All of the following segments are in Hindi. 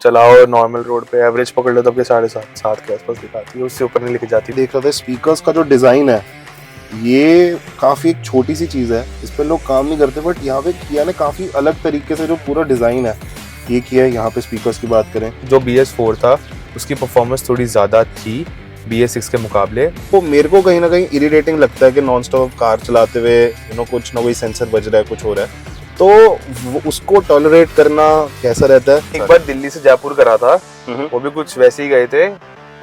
चलाओ नॉर्मल रोड पे एवरेज पकड़ लो तो आपके 7.5 के आसपास दिखाती है, उससे ऊपर नहीं लेके जाती। देख रहा था स्पीकर्स का जो डिजाइन है ये काफी एक छोटी सी चीज है, इस पर लोग काम नहीं करते, बट यहाँ पे किया ने काफी अलग तरीके से जो पूरा डिजाइन है ये किया है। यहाँ पे स्पीकर्स की बात करें, जो BS4 था उसकी परफॉर्मेंस थोड़ी ज़्यादा थी BS6 के मुकाबले। तो मेरे को कहीं ना कहीं इरिटेटिंग लगता है कि नॉन स्टॉप कार चलाते हुए कुछ ना कोई सेंसर बज रहा है, कुछ हो रहा है, तो उसको टॉलरेट करना कैसा रहता है। एक बार दिल्ली से जयपुर करा था, वो भी कुछ वैसे ही गए थे,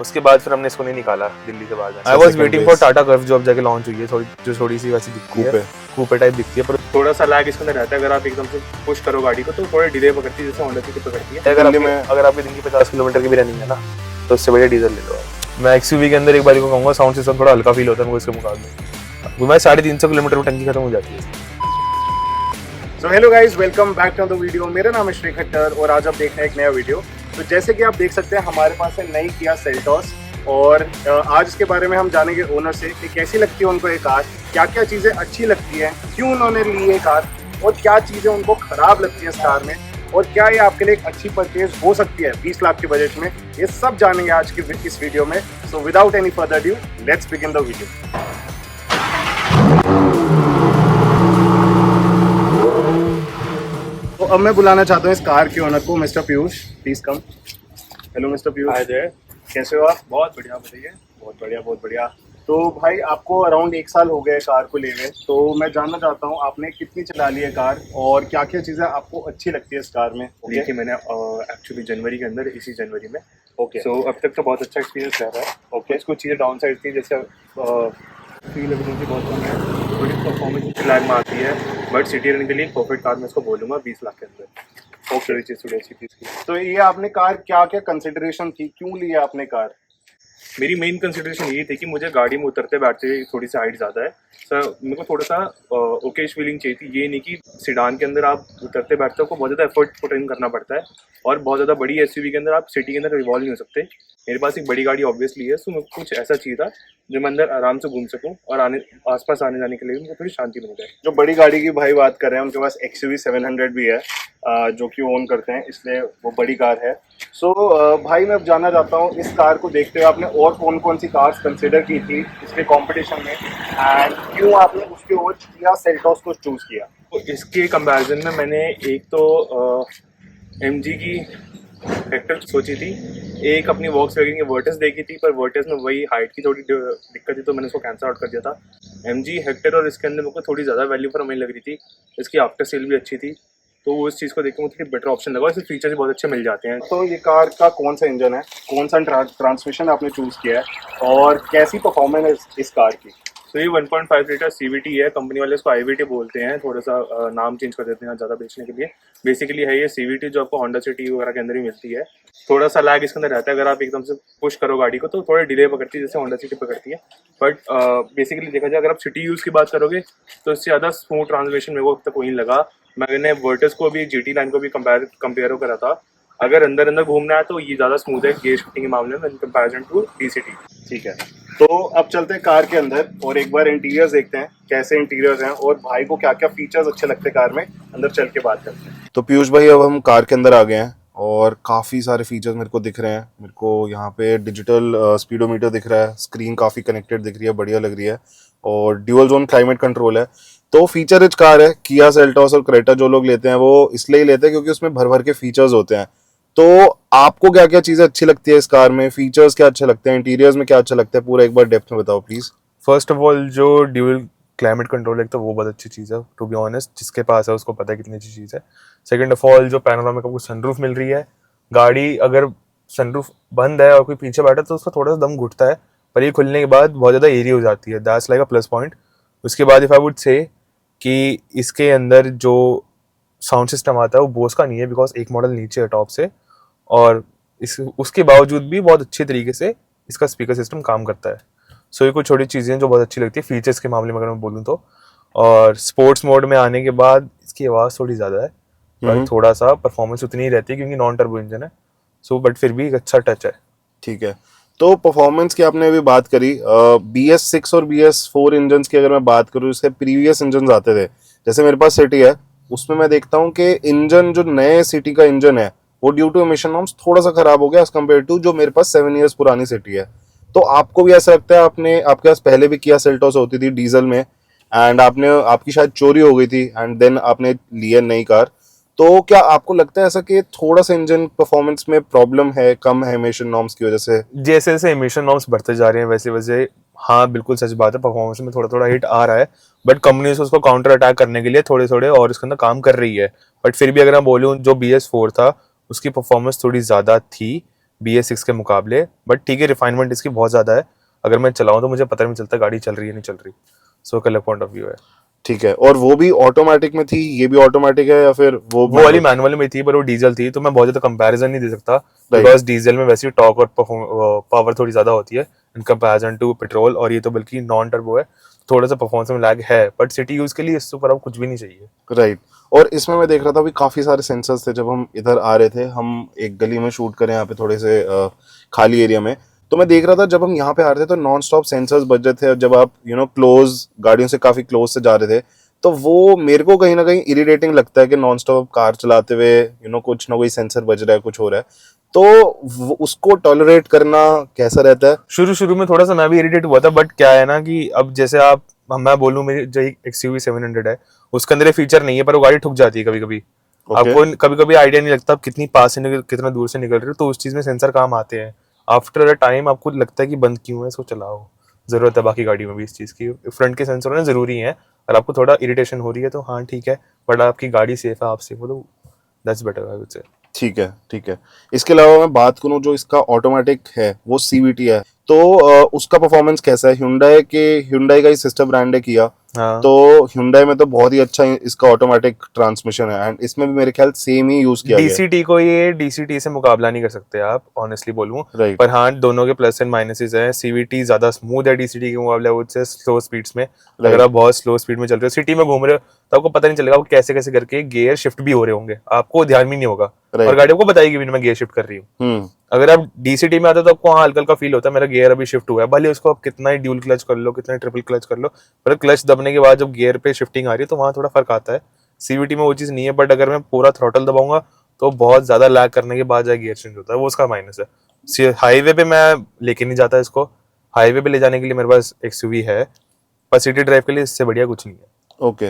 उसके बाद फिर हमने इसको नहीं निकाला दिल्ली के बाद। I was waiting for Tata curve जो अब जाके लॉन्च हुई है, थोड़ी सी वैसी दिखती है, कूपे टाइप दिखती है, पर थोड़ा सा लैग इसके अंदर रहता है। अगर आप एकदम से पुश करो गाड़ी को तो थोड़ा डिले पकड़ती है, जैसे होंडा सिटी पकड़ती है। अगर आपकी दिन की 50 किलोमीटर की भी रनिंग है ना, तो उससे बढ़िया डीजल ले लो। मैं XUV के अंदर एक बार को कहूँगा साउंड सिस्टम थोड़ा हल्का फील होता है मुझे इसके मुकाबले। वो मैं 350 किलोमीटर में टंकी खत्म हो जाती है। So hello guys, welcome back to the video. मेरा नाम है श्री खट्टर और आज आप देख रहे हैं एक नया वीडियो। तो जैसे कि आप देख सकते हैं हमारे पास है नई किया सेल्टॉस, और आज इसके बारे में हम जानेंगे ओनर से कि कैसी लगती है उनको ये कार, क्या क्या चीज़ें अच्छी लगती हैं, क्यों उन्होंने ली ये कार, और क्या चीज़ें उनको ख़राब लगती है इस कार में, और क्या ये आपके लिए एक अच्छी परचेज हो सकती है 20 लाख के बजट में। ये सब जानेंगे आज की इस वीडियो में। So without any further due, let's begin the video. तो अब मैं बुलाना चाहता हूँ इस कार के ओनर को, mister Piyush. Please come. Hello mister Piyush. Hi there. कैसे हो आप? बहुत बढ़िया, बताइए। बहुत बढ़िया, बहुत बढ़िया। तो भाई आपको अराउंड 1 साल हो गया है कार को ले हुए, तो मैं जानना चाहता हूँ आपने कितनी चला ली है कार और क्या क्या चीज़ें आपको अच्छी लगती है इस कार में। देखिए, मैंने एक्चुअली जनवरी के अंदर, इसी जनवरी में, सो अब तक तो बहुत अच्छा एक्सपीरियंस रह रहा है। कुछ चीज़ें डाउन साइड थी, जैसे फ्यूल एफिशिएंसी बहुत कम है, थोड़ी परफॉर्मेंस लैग मारती है, बट सिटी रन के लिए परफेक्ट कार मैं इसको बोलूँगा 20 लाख के अंदर। ओके, चीज़ थोड़ी अच्छी चीज़ की। तो ये आपने कार क्या क्या कंसिडरेशन थी, क्यों लिया आपने कार? मेरी मेन कंसिडरेशन ये थी कि मुझे गाड़ी में उतरते बैठते थोड़ी सी हाइट ज़्यादा है, सर मेरे को थोड़ा सा ओकेश फीलिंग चाहिए थी। ये नहीं कि सिडान के अंदर आप उतरते बैठते हो को बहुत ज़्यादा एफर्ट पुट इन करना पड़ता है, और बहुत ज़्यादा बड़ी SUV के अंदर आप सिटी के अंदर रिवॉल्व नहीं हो सकते। मेरे पास एक बड़ी गाड़ी ऑब्वियसली है, सो मेरे को कुछ ऐसा चाहिए था जो मैं अंदर आराम से घूम सकूँ, और आसपास आने जाने के लिए मुझे थोड़ी शांति मिल जाए। जो बड़ी गाड़ी की भाई बात कर रहे हैं, उनके पास XUV 700 भी है, जो कि ओन करते हैं, इसलिए वो बड़ी कार है। सो भाई मैं अब जानना चाहता हूँ, इस कार को देखते हुए आपने और कौन कौन सी कार्स कंसिडर की थी इसके कंपटीशन में, एंड क्यों आपने उसके और किया सेल्टॉस को चूज़ किया? तो इसके कंपैरिजन में मैंने एक तो MG की हेक्टर सोची थी, एक अपनी वॉक्सवैगन की वर्टिस देखी थी, पर वर्टिस में वही हाइट की थोड़ी दिक्कत थी, तो मैंने उसको कैंसिल आउट कर दिया था। MG हेक्टर और इसके अंदर मेरे को थोड़ी ज़्यादा वैल्यू फॉर मनी लग रही थी, इसकी आफ्टर सेल भी अच्छी थी, तो वो इस चीज़ को देख के मुझे थोड़ी बेटर ऑप्शन लगा। इसके फीचर्स भी बहुत अच्छे मिल जाते हैं। तो ये कार का कौन सा इंजन है, कौन सा ट्रांसमिशन आपने चूज़ किया है, और कैसी परफॉर्मेंस है इस कार की? तो ये 1.5 लीटर CVT है, कंपनी वाले इसको IVT बोलते हैं, थोड़ा सा नाम चेंज कर देते हैं ज़्यादा बेचने के लिए। बेसिकली है ये CVT जो आपको होंडा सिटी वगैरह के अंदर ही मिलती है। थोड़ा सा लैग इसके अंदर रहता है, अगर आप एकदम से पुश करो गाड़ी को तो थोड़ा डिले पकड़ती है, जैसे होंडा सिटी पकड़ती है, बट बेसिकली देखा जाए अगर आप सिटी यूज़ की बात करोगे तो इससे ज़्यादा स्मूथ ट्रांसमिशन मेरे को अब तक कोई नहीं लगा। मैंने वर्टिस को भी GT लाइन को भी कंपेयर करा था, अगर अंदर अंदर घूमना है तो ये ज़्यादा स्मूथ है गेज फिटिंग के मामले में इन कंपेरिजन टू DCT। ठीक है, तो अब चलते हैं कार के अंदर और एक बार इंटीरियर्स देखते हैं कैसे इंटीरियर्स हैं, और भाई को क्या क्या फीचर्स अच्छे लगते हैं कार में, अंदर चल के बात करते हैं। तो पीयूष भाई अब हम कार के अंदर आ गए हैं और काफ़ी सारे फीचर्स मेरे को दिख रहे हैं। मेरे को यहाँ पे डिजिटल स्पीडोमीटर दिख रहा है, स्क्रीन काफ़ी कनेक्टेड दिख रही है, बढ़िया लग रही है, और ड्यूअल जोन क्लाइमेट कंट्रोल है। तो फीचर रिच कार है। किया सेल्टॉस और क्रेटा जो लोग लेते हैं वो इसलिए ही लेते हैं क्योंकि उसमें भर भर के फीचर्स होते हैं। तो आपको क्या क्या चीज़ें अच्छी लगती है इस कार में, फीचर्स क्या अच्छे लगते हैं, इंटीरियर्स में क्या अच्छा लगता है, पूरा एक बार डेप्थ में बताओ प्लीज़। फर्स्ट ऑफ ऑल जो ड्यूल क्लाइमेट कंट्रोल है तो वो बहुत अच्छी चीज़ है, टू बी ऑनेस्ट, जिसके पास है उसको पता है कितनी अच्छी चीज़ है। सेकंड ऑफ ऑल जो पैनोरामिक आपको सनरूफ मिल रही है, गाड़ी अगर सनरूफ बंद है और कोई पीछे बैठा तो उसका थोड़ा सा दम घुटता है, पर ये खुलने के बाद बहुत ज़्यादा एरी हो जाती है, that's like a plus point. उसके बाद इफ़ आई वुड से कि इसके अंदर जो साउंड सिस्टम आता है वो बोस का नहीं है, बिकॉज एक मॉडल नीचे है टॉप से, और उसके बावजूद भी बहुत अच्छे तरीके से इसका स्पीकर सिस्टम काम करता है। सो ये कुछ छोटी चीज़ें जो बहुत अच्छी लगती है फीचर्स के मामले में अगर मैं बोलूँ तो। और स्पोर्ट्स मोड में आने के बाद इसकी आवाज़ थोड़ी ज़्यादा है, पर थोड़ा सा परफॉर्मेंस उतनी ही रहती है क्योंकि नॉन टर्बो इंजन है, सो बट फिर भी एक अच्छा टच है। ठीक है, तो परफॉर्मेंस की आपने अभी बात करी, BS6 और BS4 इंजन की अगर मैं बात करूँ, इसके प्रीवियस इंजन आते थे, जैसे मेरे पास सिटी है, उसमें मैं देखता हूँ कि इंजन जो नए सिटी का इंजन है वो ड्यू टू एमिशन नॉर्म्स थोड़ा सा खराब हो गया एज कम्पेयर टू जो मेरे पास 7 इयर्स पुरानी सिटी है। तो आपको भी ऐसा लगता है, आपके पास पहले भी किया सेल्टोस होती थी डीजल में एंड आपकी शायद चोरी हो गई थी एंड देन आपने लिया नई कार, तो क्या आपको लगता है ऐसा कि थोड़ा सा इंजन परफॉर्मेंस में प्रॉब्लम है, कम है एमिशन नॉर्म्स की वजह से? जैसे जैसे एमिशन नॉर्म्स बढ़ते जा रहे हैं वैसे वैसे हाँ बिल्कुल सच बात है, परफॉर्मेंस में थोड़ा थोड़ा हिट आ रहा है, बट कंपनी उसको काउंटर अटैक करने के लिए थोड़े थोड़े और इसके अंदर काम कर रही है। बट फिर भी अगर मैं बोलूँ जो BS4 था उसकी परफॉर्मेंस थोड़ी ज़्यादा थी BS6 के मुकाबले, बट ठीक है रिफाइनमेंट इसकी बहुत ज़्यादा है। अगर मैं चलाऊँ तो मुझे पता नहीं चलता गाड़ी चल रही है नहीं चल रही। सो एक अलग पॉइंट ऑफ व्यू है। ठीक है, और वो भी ऑटोमेटिक में थी, ये भी ऑटोमेटिक है या फिर वो वाली मैनुअल में थी पर वो डीजल थी, तो मैं बहुत ज्यादा कंपैरिजन नहीं दे सकता बिकॉज डीजल में वैसे टॉर्क और पावर थोड़ी ज्यादा होती है इन कंपैरिजन टू पेट्रोल, और ये तो बल्कि नॉन टर्बो है, थोड़ा सा परफॉर्मेंस में लैग है, बट सिटी यूज के लिए इससे ऊपर अब कुछ भी नहीं चाहिए। राइट। और इसमें मैं देख रहा था अभी काफी सारे सेंसर्स थे। जब हम इधर आ रहे थे, हम एक गली में शूट करें यहाँ पे थोड़े से खाली एरिया में, तो मैं देख रहा था जब हम यहाँ पे आ रहे थे तो नॉन स्टॉप सेंसर्स बज रहे थे, और जब आप क्लोज गाड़ियों से काफी क्लोज से जा रहे थे तो वो मेरे को कहीं ना कहीं इरिटेटिंग लगता है कि नॉन स्टॉप कार चलाते हुए कुछ ना कोई सेंसर बज रहा है, कुछ हो रहा है, तो उसको टॉलरेट करना कैसा रहता है? शुरू शुरू में थोड़ा सा मैं भी इरिटेट हुआ था, बट क्या है ना कि अब जैसे मैं बोलूँ मेरी जो XUV 700 है उसके अंदर ये फीचर नहीं है, पर वो गाड़ी ठुक जाती है कभी कभी। आपको कभी कभी आइडिया नहीं लगता आप कितनी पास से कितना दूर से निकल रहे हो, तो उस चीज में सेंसर काम आते हैं। आफ्टर अ टाइम आपको लगता है कि बंद क्यों है, इसको चलाओ, जरूरत है बाकी गाड़ी में भी इस चीज की। फ्रंट के सेंसर होना जरूरी है, और आपको थोड़ा इरिटेशन हो रही है तो हाँ ठीक है, बट आपकी गाड़ी सेफ है, आप सेफ हो तो दैट्स बेटर आई वुड से। ठीक है, ठीक है। इसके अलावा मैं बात करूं जो इसका ऑटोमेटिक है वो CVT है, तो उसका परफॉर्मेंस कैसा है? Hyundai का ही सिस्टर ब्रांड है किया, हाँ। तो Hyundai में तो बहुत ही अच्छा इसका ऑटोमेटिक ट्रांसमिशन है एंड इसमें भी मेरे ख्याल सेम ही यूज किया गया है। DCT को ये DCT से मुकाबला नहीं कर सकते आप ऑनेस्टली बोलूं, Right. पर हाँ दोनों के प्लस एंड माइनसेस हैं। CVT ज्यादा स्मूथ है DCT के मुकाबले उससे स्लो स्पीड्स में। अगर आप बहुत स्लो स्पीड में चल रहे हो सिटी में घूम रहे हो तो आपको पता नहीं चलेगा वो कैसे कैसे करके गियर शिफ्ट भी हो रहे होंगे, आपको ध्यान भी नहीं होगा, और गाड़ी आपको बताएगी भी मैं गियर शिफ्ट कर रही हूँ। अगर आप DCT में आते हो तो आपको हाँ हल्का हल्का फील होता है मेरा गियर अभी शिफ्ट हुआ है, भले उसको आप कितना ही ड्यूल क्लच कर लो कितना ही ट्रिपल क्लच कर लो, पर क्लच दबने के बाद जब गियर पे शिफ्टिंग आ रही है तो वहाँ थोड़ा फर्क आता है। CVT में वो चीज़ नहीं है, बट अगर मैं पूरा थ्रॉटल दबाऊंगा तो बहुत ज्यादा लैग करने के बाद गियर चेंज होता है, वो उसका माइनस है। हाईवे पे मैं लेके नहीं जाता इसको, हाईवे पे ले जाने के लिए मेरे पास XUV है, पर सिटी ड्राइव के लिए इससे बढ़िया कुछ नहीं है। ओके,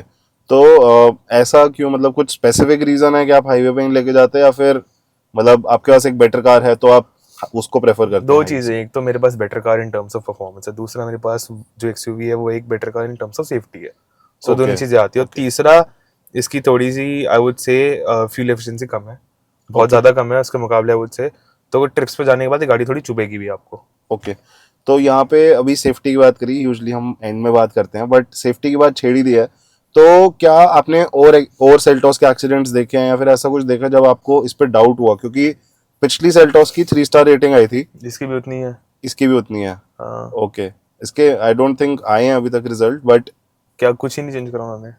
तो ऐसा क्यों, मतलब कुछ स्पेसिफिक रीजन है कि आप हाईवे पे नहीं लेके जाते, या फिर मतलब आपके पास एक बेटर कार है तो आप उसको प्रेफर करते हैं? दो चीजें, एक तो मेरे पास better car in terms of performance है, दूसरा मेरे पास जो XUV है वो एक better car in terms of safety है। सो दोनों चीजें आती है, और तीसरा इसकी थोड़ी सी I would say fuel efficiency कम है, बहुत ज्यादा कम है उसके मुकाबले आई वुड से, तो ट्रिप्स पे जाने के बाद ये गाड़ी थोड़ी चुभेगी भी आपको। ओके, तो यहाँ पे अभी सेफ्टी की बात करी, यूजुअली हम एंड में बात करते हैं, बट सेफ्टी की बात छेड़ ही दी है, तो क्या आपने और सेल्टोस के एक्सीडेंट्स देखे हैं या फिर ऐसा कुछ देखा जब आपको इस पे डाउट हुआ? क्योंकि पिछली सेल्टोस की 3 स्टार रेटिंग आई थी, इसकी भी उतनी है। इसकी भी उतनी है। हाँ। ओके, इसके आई डोंट थिंक आए हैं अभी तक रिजल्ट, बट क्या कुछ ही नहीं चेंज करा उन्होंने।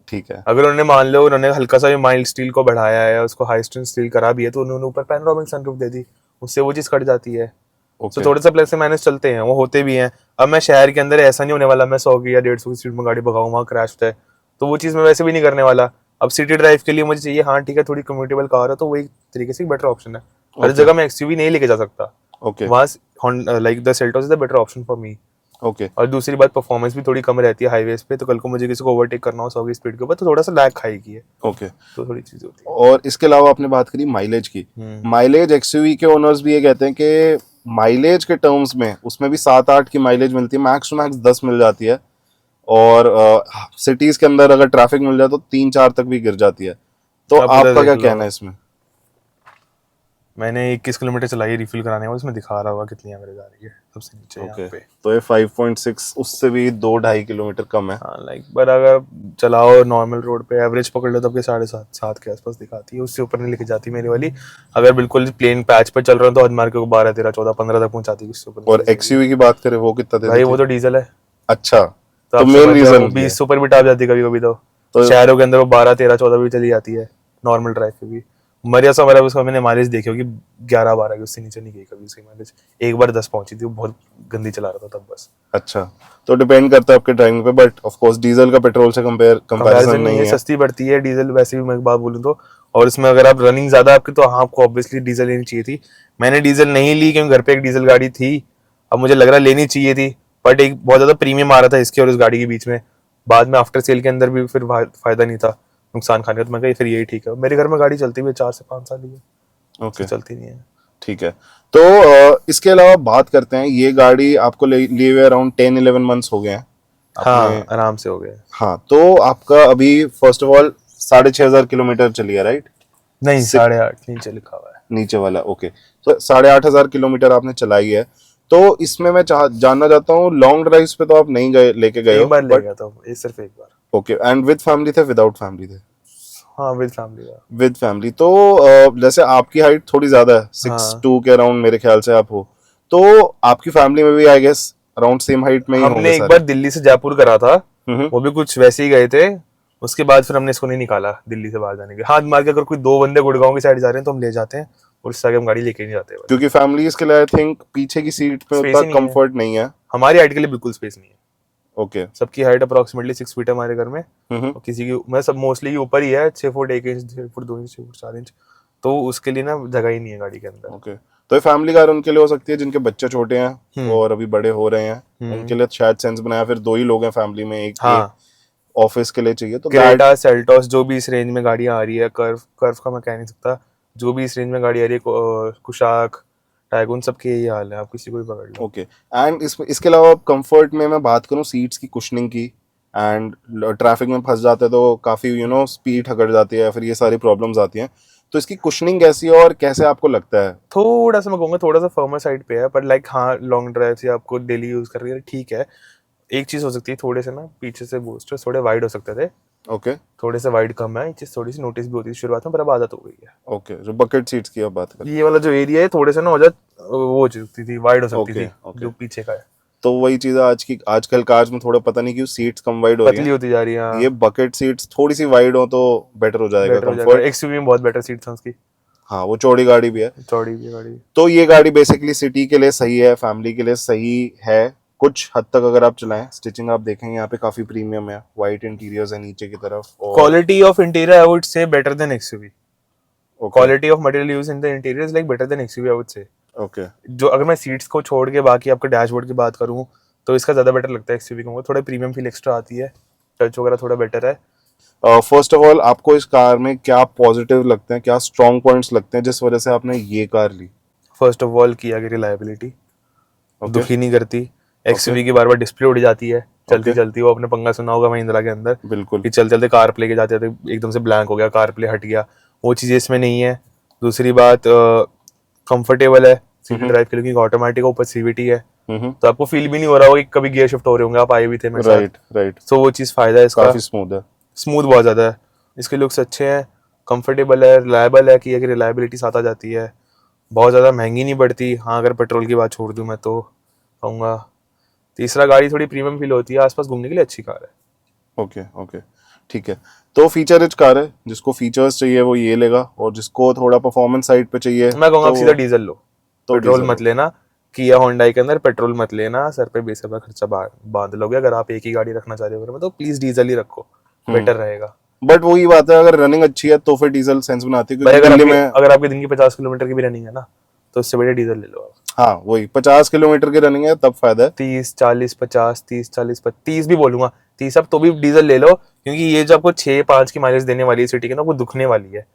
ठीक है। अगर उन्होंने मान लो उन्होंने हल्का सा भी माइल्ड स्टील को बढ़ाया है, उसको हाई स्ट्रेंथ स्टील करा भी है, तो उन्होंने ऊपर पैनोरामिक सनरूफ दे दी, उससे वो चीज कट जाती है। तो थोड़े सा प्लस से माइनस चलते हैं, वो होते भी हैं। अब मैं शहर के अंदर ऐसा नहीं होने वाला मैं 100 की या 150 की स्पीड में गाड़ी भगाऊं वहाँ क्रैश होता है, तो वो चीज मैं वैसे भी नहीं करने वाला। अब सिटी ड्राइव के लिए मुझे चाहिए हाँ ठीक है थोड़ी कम्यूटेबल कार है, तो वो एक तरीके से बेटर ऑप्शन है। हर जगह मैं XUV नहीं लेके जा सकता, वहाँ like the Seltos is the better option for me. Okay, और दूसरी बात परफॉर्मेंस भी थोड़ी कम रहती है हाईवेज पे, तो कल को मुझे किसी को ओवरटेक करना हो 100 की स्पीड के ऊपर तो थोड़ा सा लैग खाएगी है। ओके, तो थोड़ी चीज होती है। और इसके अलावा आपने बात करी माइलेज की, माइलेज XUV के ओनर्स भी ये कहते हैं कि माइलेज के टर्म्स में उसमें भी 7-8 की माइलेज मिलती है, मैक्स टू मैक्स 10 मिल जाती है, और सिटीज के अंदर अगर ट्रैफिक मिल जाए तो 3-4 तक भी गिर जाती है। तो आपका क्या कहना है इसमें? मैंने 21 किलोमीटर चलाई रिफिल कराने में, उसमें दिखा रहा होगा कितनी एवरेज आ रही है सबसे नीचे यहाँ पे। तो ये 5.6 उससे भी 2-2.5 किलोमीटर कम है। हाँ लाइक, पर अगर चलाओ नॉर्मल रोड पे एवरेज पकड़ लो तो आपके 7.5 के आसपास दिखाती है, उससे ऊपर नहीं लेके जाती मेरी वाली। अगर बिल्कुल प्लेन पैच पे चल रहा हूँ तो हद मार के 12, 13, 14, 15 तक पहुंचाती है, उससे ऊपर। और XUV की बात करें वो कितना देती भाई है? वो तो डीजल है। अच्छा, तो मेन रीजन 20 से ऊपर भी टाप जाती है कभी कभी, तो शहरों के अंदर वो 12, 13, 14 भी चली जाती है नॉर्मल ड्राइव पे भी। मरिया हमारा उसका मैंने माइलेज देखी होगी 11-12 की, उससे नीचे नहीं गई कभी उसकी माइलेज। एक बार 10 पहुंची थी, वो बहुत गंदी चला रहा था तब बस। अच्छा, तो डिपेंड करता है आपके ड्राइविंग पे, बट ऑफ कोर्स डीजल का पेट्रोल से कंपेरिजन कंपैरिजन नहीं है। सस्ती पड़ती है डीजल वैसे भी, मैं एक बात बोलूँ तो। और इसमें अगर आप रनिंग ज्यादा आपकी, तो हाँ आपको ऑब्वियसली डीजल लेनी चाहिए थी। मैंने डीजल नहीं ली क्योंकि घर पे एक डीजल गाड़ी थी। अब मुझे लग रहा लेनी चाहिए थी, बट एक बहुत ज्यादा प्रीमियम आ रहा था इसके और इस गाड़ी के बीच में। बाद में आफ्टर सेल के अंदर भी फिर फायदा नहीं था, नुकसान खाने का। तो मैं कहा फिर यही ठीक है। मेरे घर में गाड़ी चलती हुई 4 से 5 साल ही है, ओके, चलती नहीं है। ठीक है। तो इसके अलावा बात करते हैं, ये गाड़ी आपको लिए हुए अराउंड 10-11 मंथ्स हो गए हैं हाँ आराम से हो गए। हाँ, तो आपका अभी फर्स्ट ऑफ ऑल 6,500 किलोमीटर चली है, राइट? नहीं 8.5 नीचे लिखा हुआ है नीचे वाला, ओके। तो 8,500 किलोमीटर आपने चलाई है। तो इसमें मैं जानना चाहता हूँ, लॉन्ग ड्राइव्स पे तो आप नहीं गए, लेके गए हो? एक बार ले गया था, ये सिर्फ एक बार। ओके, एंड विद फैमिली थे, विदाउट फैमिली थे? हाँ विद फैमिली था। With family. तो जैसे आपकी हाइट थोड़ी ज्यादा है, 6'2" के अराउंड मेरे ख्याल से आप हो, तो आपकी फैमिली में भी I guess around same height में ही होंगे हमने एक सारे? बार दिल्ली से जयपुर करा था, हम्म, वो भी कुछ वैसे ही गए थे। उसके बाद फिर हमने इसको नहीं निकाला दिल्ली से बाहर जाने के। हाँ मार के अगर कोई 2 बंदे गुड़गांव की साइड जा रहे हैं तो हम ले जाते हैं, और इससे आगे हम गाड़ी लेके नहीं जाते। क्योंकि फैमिलीज के लिए आई थिंक पीछे की सीट पे Space उतना ही नहीं है। कंफर्ट नहीं है। हमारी हाइट के लिए बिल्कुल स्पेस नहीं है। ओके। सबकी हाइट अप्रोक्सीमेटली 6 फीट है हमारे घर में, हम्म, और किसी की मैं सब मोस्टली ऊपर ही है, 6 foot 1 inch, 6 foot 2 inch, 6 foot 4 inch. तो उसके लिए ना जगह ही नहीं है गाड़ी के अंदर। ओके। तो ये फैमिली कार उनके लिए हो सकती है जिनके बच्चे छोटे हैं और अभी बड़े हो रहे हैं, उनके लिए शायद सेंस बनाया। फिर 2 ही लोग हैं फैमिली में, एक हाँ ऑफिस के लिए चाहिए तो क्रेटा, सेल्टोस, जो भी इस रेंज में गाड़ियां आ रही है, कर्व का मैं कह नहीं सकता, जो भी इस रेंज में गाड़ी आ रही है, कुशाक, टाइगून, सबके यही हाल है। आप किसी को भी पकड़ लो। ओके। एंड इसके अलावा कंफर्ट में मैं बात करूं, सीट्स की कुशनिंग की, एंड ट्रैफिक में फंस जाते हैं तो काफी स्पीड हकड़ जाती है, फिर ये सारी प्रॉब्लम्स आती हैं। तो इसकी कुशनिंग कैसी है और कैसे आपको लगता है? थोड़ा सा मैं कहूँगा थोड़ा सा फर्मर साइड पे है, पर लाइक हाँ लॉन्ग ड्राइव से आपको डेली यूज कर रही है ठीक है। एक चीज हो सकती है, थोड़े से ना पीछे से बूस्टर्स थोड़े वाइड हो सकते थे, ओके, थोड़े से वाइड कम है। ये चीज थोड़ी सी नोटिस भी होती है शुरुआत में, पर अब आदत हो गई है। ओके। जो बकेट सीट्स की आप बात करें, ये वाला जो एरिया है थोड़े से ना हो जाता, वो हो सकती थी, वाइड हो सकती Okay, थी, okay. जो पीछे का है तो वही चीज आजकल कार्स में थोड़ा पता नहीं क्यों सीट्स कम वाइड हो रही पतली हैं। होती जा रही है। ये बकेट सीट्स थोड़ी सी वाइड हो तो बेटर हो जाएगा बेटर हो जाएगा। कंफर्ट। एक्सयूवी में बहुत बेटर सीट्स हैं उसकी, हाँ, वो चौड़ी गाड़ी भी है। चौड़ी भी गाड़ी। तो ये गाड़ी बेसिकली सिटी के लिए सही है, फैमिली के लिए सही है कुछ हद तक। अगर आप चलाएं, स्टिचिंग आप देखेंगे यहाँ पे काफी प्रीमियम है, वाइट इंटीरियर्स है नीचे की तरफ, और quality of interior I would से better than XUV. Okay, quality of material use in the interior is like better than XUV I would से। ओके, जो अगर मैं सीट्स को छोड़ के बाकी आपके डैशबोर्ड की बात करूँ तो इसका ज्यादा बेटर लगता है एक्सयूवी को। थोड़ा प्रीमियम फील एक्स्ट्रा आती है, टच वगैरह थोड़ा बेटर है। फर्स्ट ऑफ ऑल आपको इस कार में क्या पॉजिटिव लगते हैं, क्या स्ट्रॉन्ग पॉइंट्स लगते हैं जिस वजह से आपने ये कार ली? फर्स्ट ऑफ ऑल की आगे रिलायबिलिटी, Okay. दुखी नहीं करती। एक्सयूवी की बार बार डिस्प्ले उड़ जाती है चलती Okay. चलती। वो अपने पंगा सुना होगा महिंद्रा के अंदर बिल्कुल। कि चलते चलते कार प्ले के जाते थे, एकदम से ब्लैंक हो गया, कार प्ले हट गया, वो चीज़ इसमें नहीं है। दूसरी बात कंफर्टेबल है सीटी ड्राइव के लिए, क्योंकि ऑटोमेटिक ऊपर सीवीटी है, तो आपको फील भी नहीं हो रहा होगा कि कभी गियर शिफ्ट हो रहे होंगे, आप आए भी थे मेरे साथ। Right, right. तो वो चीज़ फायदा है इसका, काफी स्मूथ है। स्मूथ बहुत ज़्यादा है। इसके लुक्स अच्छे हैं, कंफर्टेबल है, रिलायबल है कि अगर रिलायबिलिटी साथ आ जाती है, बहुत ज़्यादा महंगी नहीं पड़ती। हाँ अगर पेट्रोल की बात छोड़ दूँ मैं तो कहूँगा। तीसरा गाड़ी थोड़ी प्रीमियम फील होती है, आसपास घूमने के लिए अच्छी कार है। ओके, ओके, ठीक है। तो फीचर रिच कार है, जिसको फीचर्स चाहिए वो ये लेगा, और जिसको थोड़ा परफॉर्मेंस साइड पे चाहिए मैं कहूँगा तो आप सीधा डीजल लो, तो पेट्रोल डीजल मत लेना। किया होंडाई के अंदर पेट्रोल मत लेना, सर पे बेसर का खर्चा बांध लोगे। अगर आप एक ही गाड़ी रखना चाह रहे हो तो प्लीज डीजल ही रखो, बेटर रहेगा। बट वही बात है, अगर रनिंग अच्छी है तो फिर डीजल सेंस बनाती है, भाई क्योंकि दिल्ली में अगर आपके दिन की 50 किलोमीटर की भी रनिंग है ना, तो उससे बढ़िया डीजल ले लो आप। हाँ वही 50 किलोमीटर की रनिंग है तब फायदा है। 30 40 50 30 40 30 भी बोलूंगा, 30 अब तो भी डीजल ले लो, क्योंकि ये जो आपको 6-5 की माइलेज देने वाली है सिटी के ना, वो दुखने वाली है।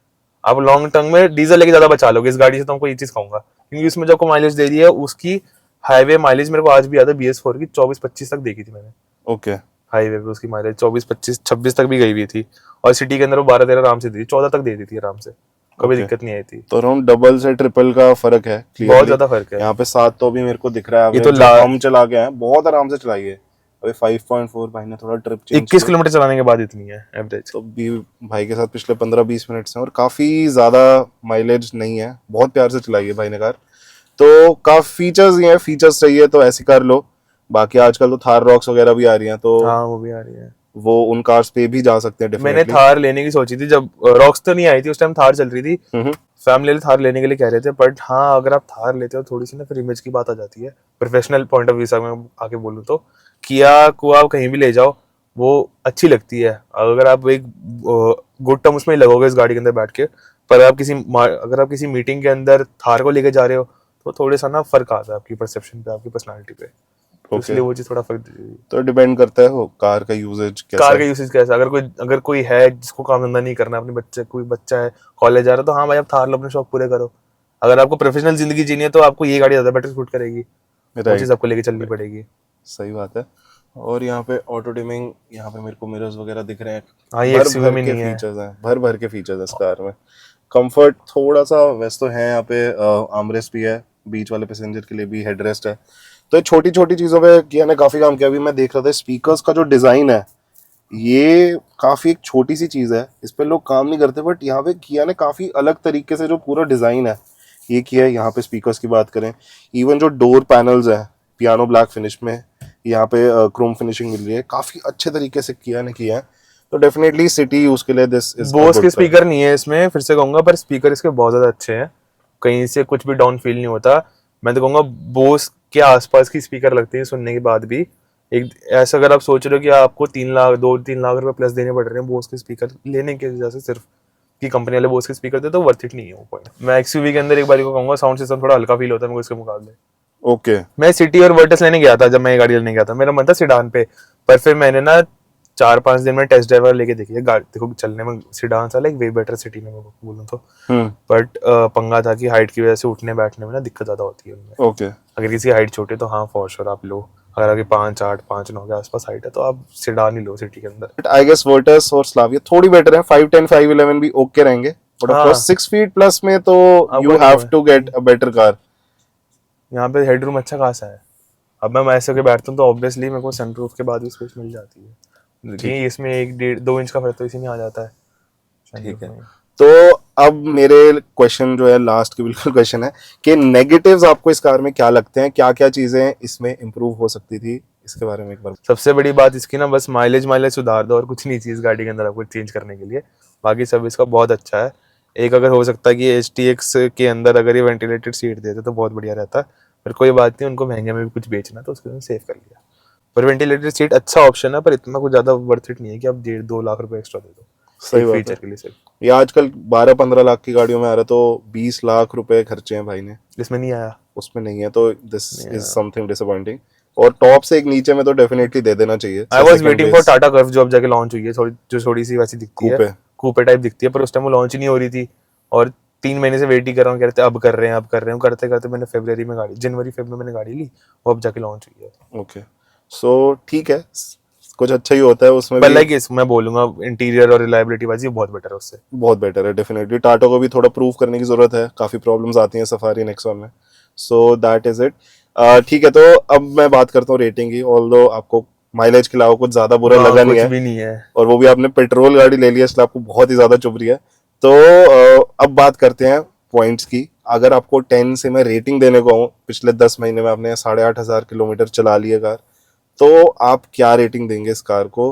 आप लॉन्ग टर्म में डीजल लेके ज्यादा बचा लोगे इस गाड़ी से, तो हमको ये चीज कहूंगा। क्योंकि उसमें जो आपको माइलेज दे रही है, उसकी हाईवे माइलेज मेरे को आज भी याद है, BS4 की 24-25 तक देखी थी मैंने ओके, हाईवे पे। उसकी माइलेज 24-25-26 तक भी गई हुई थी, और सिटी के अंदर वो 12-13 आराम से दी थी, 14 तक दे दी थी आराम से, कभी Okay. दिक्कत नहीं आई थी। तो अराउंड डबल से ट्रिपल का फर्क है clearly। बहुत ज्यादा फर्क है। यहाँ पे 7 तो अभी मेरे को दिख रहा है। ये तो average हम चला गए हैं, बहुत आराम से चलाई है। अभी 5.4 भाई ने थोड़ा ट्रिप चेंज 21 किलोमीटर चलाने के बाद इतनी है एवरेज। तो भी भाई के साथ पिछले 15-20 मिनट से, और काफी ज्यादा माइलेज नहीं है, बहुत प्यार से चलाई है भाई ने कार। तो काफी फीचर्स ही हैं, फीचर्स चाहिए तो ऐसी कार लो। बाकी आजकल तो थार रॉक्स वगैरह भी आ रही हैं, तो हाँ वो भी आ रही है। वो उन कार्स पे भी जा सकते हैं मैंने डेफिनेटली। थार लेने की सोची थी जब रॉक्स तो नहीं आई थी उस टाइम, थार चल रही थी, फैमिली वाले थार लेने के लिए कह रहे थे, बट हाँ अगर आप थार लेते हो थोड़ी सी ना फिर इमेज की बात आ जाती है, प्रोफेशनल पॉइंट ऑफ व्यू से मैं आके बोलूँ तो किया को आप कहीं भी ले जाओ वो अच्छी लगती है, अगर आप एक गुड टर्म उसमें ही लगोगे इस गाड़ी के अंदर बैठ के, पर अगर आप किसी मीटिंग के अंदर थार को लेके जा रहे हो तो थोड़े सा ना फर्क आता है आपकी परसेप्शन पे, आपकी पर्सनालिटी पे, तो इसलिए वो चीज थोड़ा फर्क दीजिए। तो डिपेंड करता है वो कार का यूजेज कैसा कार है। का यूसेज कैसा, अगर कोई है जिसको काम धंधा नहीं करना, अपने बच्चे कोई बच्चा है कॉलेज जा रहा है, तो हाँ भाई आप थार लो, अपने शौक पूरे करो। अगर आपको प्रोफेशनल जिंदगी जीनी है तो आपको ये गाड़ी ज्यादा बेटर सूट करेगी, वो चीज आपको लेके चलनी पड़ेगी। सही बात है। और यहाँ पे ऑटो डिमिंग, यहाँ पे मेरे को मिरर्स वगैरह दिख रहे हैं, हाँ ये एक्सयूवी में नहीं है। फीचर्स हैं, भर भर के फीचर्स है इस कार में। कंफर्ट थोड़ा सा वैसे तो है, यहाँ पे आर्मरेस्ट भी है, बीच वाले पैसेंजर के लिए भी हेडरेस्ट है, तो छोटी छोटी चीजों पे किया ने काफी काम किया। अभी मैं देख रहा था स्पीकर्स का जो डिजाइन है, ये काफी एक छोटी सी चीज है, इस पे लोग काम नहीं करते, बट यहाँ पे किया ने काफी अलग तरीके से जो पूरा डिजाइन है ये किया है। यहाँ पे स्पीकर्स की बात करें, इवन जो डोर पैनल्स है पियानो ब्लैक फिनिश में, यहाँ पे क्रोम फिनिशिंग मिल रही है, काफी अच्छे तरीके से किया है। तो डेफिनेटली सिटी यूज के लिए दिस इज बोस के स्पीकर नहीं है इसमें, फिर से कहूंगा, पर स्पीकर इसके बहुत ज्यादा अच्छे हैं, कहीं से कुछ भी डाउन फील नहीं होता। मैं तो कहूंगा बोस के आसपास की स्पीकर लगते हैं सुनने के बाद भी। एक ऐसा अगर आप सोच रहे हो कि आपको 2-3 लाख रुपए प्लस देने पड़ रहे हैं बोस के स्पीकर लेने की वजह से, सिर्फ की कंपनी वाले बोस के स्पीकर थे, तो वर्थ इट नहीं है वो पॉइंट। मैं एक्सयूवी के अंदर एक बार को कहूंगा साउंड सिस्टम थोड़ा हल्का फील होता है मेरे को इसके मुकाबले। ओके। मैं सिटी और वर्टस लेने गया था, जब मैं ये गाड़ी लेने गया था मेरा मन था सिडान पे, पर फिर मैंने ना 4-5 दिन में टेस्ट ड्राइवर लेके देखी है गाड़ी, देखो चलने में सिडान सा लाइक वे बेटर सिटी में बोलूँ तो, बट पंगा था कि हाइट की वजह से उठने बैठने में ना दिक्कत ज्यादा होती है उनमें। ओके। अगर किसी हाइट छोटी है तो हाँ फॉर श्योर आप लो, अगर आपकी 5'8", 5'9" के आसपास हाइट है तो आप सिडान ही लो सिटी के अंदर। आई गेस वर्टस और स्लाविया थोड़ी बेटर है, 5'10", 5'11" भी ओके रहेंगे, but of course 6 feet plus में तो you have to get a better car. यहाँ पे हेडरूम अच्छा खासा है, अब मैं ऐसे होकर बैठता हूँ तो ऑब्वियसली मेरे को सनरूफ के बाद भी स्पेस मिल जाती है, देखिए इसमें 1-1.5-2 इंच का फर्क तो इसी में आ जाता है। ठीक है, तो अब मेरे क्वेश्चन जो है लास्ट के बिल्कुल क्वेश्चन है कि नेगेटिव्स आपको इस कार में क्या लगते हैं, क्या क्या चीजें इसमें इम्प्रूव हो सकती थी, इसके बारे में एक बार। सबसे बड़ी बात इसकी ना बस माइलेज सुधार दो और कुछ नहीं चाहिए इस गाड़ी के अंदर आपको चेंज करने के लिए, बाकी सब इसका बहुत अच्छा है। एक अगर हो सकता है कि HTX के अंदर अगर ये वेंटिलेटेड सीट देते तो बहुत बढ़िया रहता, पर कोई बात नहीं, उनको महंगे में भी कुछ बेचना तो उसके लिए सेव कर लिया। पर वेंटिलेटेड सीट अच्छा ऑप्शन है, पर इतना कुछ ज्यादा वर्थ इट नहीं है कि आप 1.5-2 लाख रुपए एक्स्ट्रा दे दो सही बात फीचर है। के लिए सिर्फ। ये आजकल 12-15 लाख की गाड़ियों में आ रहा है, तो 20 लाख रुपए खर्चे हैं भाई ने, इसमें नहीं आया, उसमें नहीं है, तो दिस इज समथिंग डिसअपॉइंटिंग। और टॉप से एक नीचे में तो डेफिनेटली दे देना चाहिए। I was waiting for Tata curve जो अब जाके लॉन्च हुई है, जो थोड़ी सी वैसी दिखती है, कूपे टाइप दिखती है, पर उस टाइम वो लॉन्च नहीं हो रही थी और 3 महीने से वेट ही कर रहा हूँ, कहते अब कर रहे हैं, करते करते मैंने जनवरी फरवरी में मैंने गाड़ी ली, वो अब जाके लॉन्च हुई है। ओके, सो ठीक है, कुछ अच्छा ही होता है उसमें पर भी। लाइक मैं बोलूंगा इंटीरियर और रिलायबिलिटी वाइज ये बहुत बेटर है उससे, बहुत बेटर है डेफिनेटली। टाटा को भी थोड़ा प्रूव करने की जरूरत है, काफी प्रॉब्लम्स आती हैं सफारी नेक्सॉन में, सो दैट इज इट। ठीक है, तो अब मैं बात करता हूँ रेटिंग की। ऑल्दो आपको माइलेज के अलावा कुछ ज्यादा बुरा लगा नहीं है, भी नहीं है, और वो भी आपने पेट्रोल गाड़ी ले लिया इसलिए आपको बहुत ही ज्यादा चुभ रही है। तो अब बात करते हैं पॉइंट्स की। अगर आपको 10 से मैं रेटिंग देने को हूँ, पिछले 10 महीने में आपने 8,500 किलोमीटर चला लिया कार, तो आप क्या रेटिंग देंगे इस कार को?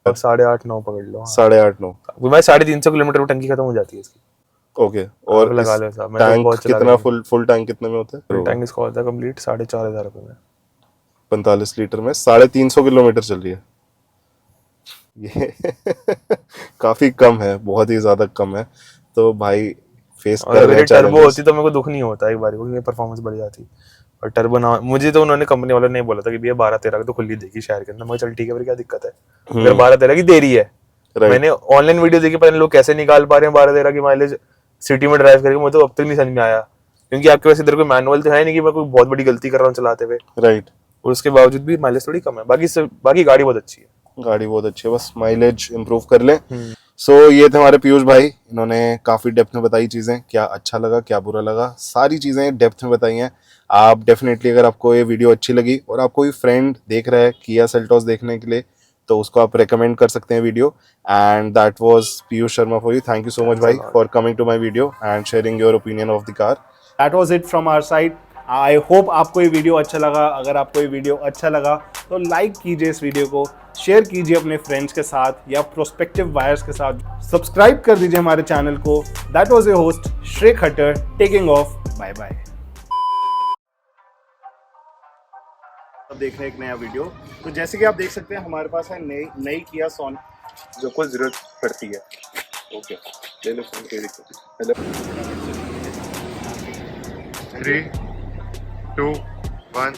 अब 8.5-9 पकड़ लो। 8.5-9। मैं 350 किलोमीटर में टंकी खत्म हो जाती है इसकी। ओके, और लगा लो साहब, टैंक कितना फुल टैंक कितने में होता है? फुल टैंक इसका होता है कंप्लीट 4,500 रुपए में, 45 लीटर में 350 किलोमीटर चल रही है ये काफी कम है, बहुत ही ज्यादा कम है। तो भाई फेस कर रहे हैं टर्बो होती तो मेरे को दुख नहीं होता एक बार को, परफॉर्मेंस बढ़ जाती, और टर्बो ना, मुझे तो उन्होंने कंपनी वालों ने बोला था कि भैया 12-13 की तो खुली देगी शहर के अंदर, मैं चल ठीक है, फिर क्या दिक्कत है, अगर 12-13 की दे रही है। मैंने ऑनलाइन वीडियो देखी, पता नहीं लोग कैसे निकाल पा रहे हैं 12-13 की माइलेज सिटी में ड्राइव करके, मुझे तो अब तक नहीं समझ में आया, क्योंकि आपके पास इधर कोई मैनुअल तो है नहीं कि मैं कोई बहुत बड़ी गलती कर रहा हूँ चलाते हुए, राइट, और उसके बावजूद भी माइलेज थोड़ी कम है। बाकी गाड़ी बहुत अच्छी है, गाड़ी बहुत अच्छी है, बस माइलेज इंप्रूव कर लें। सो ये थे हमारे पीयूष भाई, इन्होंने काफी डेप्थ में बताई चीजें, क्या अच्छा लगा क्या बुरा लगा, सारी चीजें डेप्थ में बताई हैं। आप डेफिनेटली अगर आपको ये वीडियो अच्छी लगी और आपको कोई फ्रेंड देख रहा है किया सेल्टॉस देखने के लिए, तो उसको आप रेकमेंड कर सकते हैं video. And that was Piyush Sharma for you. Thank you so much भाई for coming to my video and sharing your opinion of the car. That was it from our side. I hope आपको ये वीडियो अच्छा लगा। अगर आपको ये वीडियो अच्छा लगा तो लाइक कीजिए इस वीडियो को, शेयर कीजिए अपने फ्रेंड्स के साथ या प्रोस्पेक्टिव बायर्स के साथ, सब्सक्राइब कर दीजिए हमारे चैनल को। That was your host Shrey Khattar, taking off, bye bye. अब देख रहे हैं एक नया वीडियो। तो जैसे कि आप देख सकते हैं हमारे पास है नई किया सोन जो आपको जरूरत पड़ती है। ओके, ले लो फोन के हेलो 3, 2, 1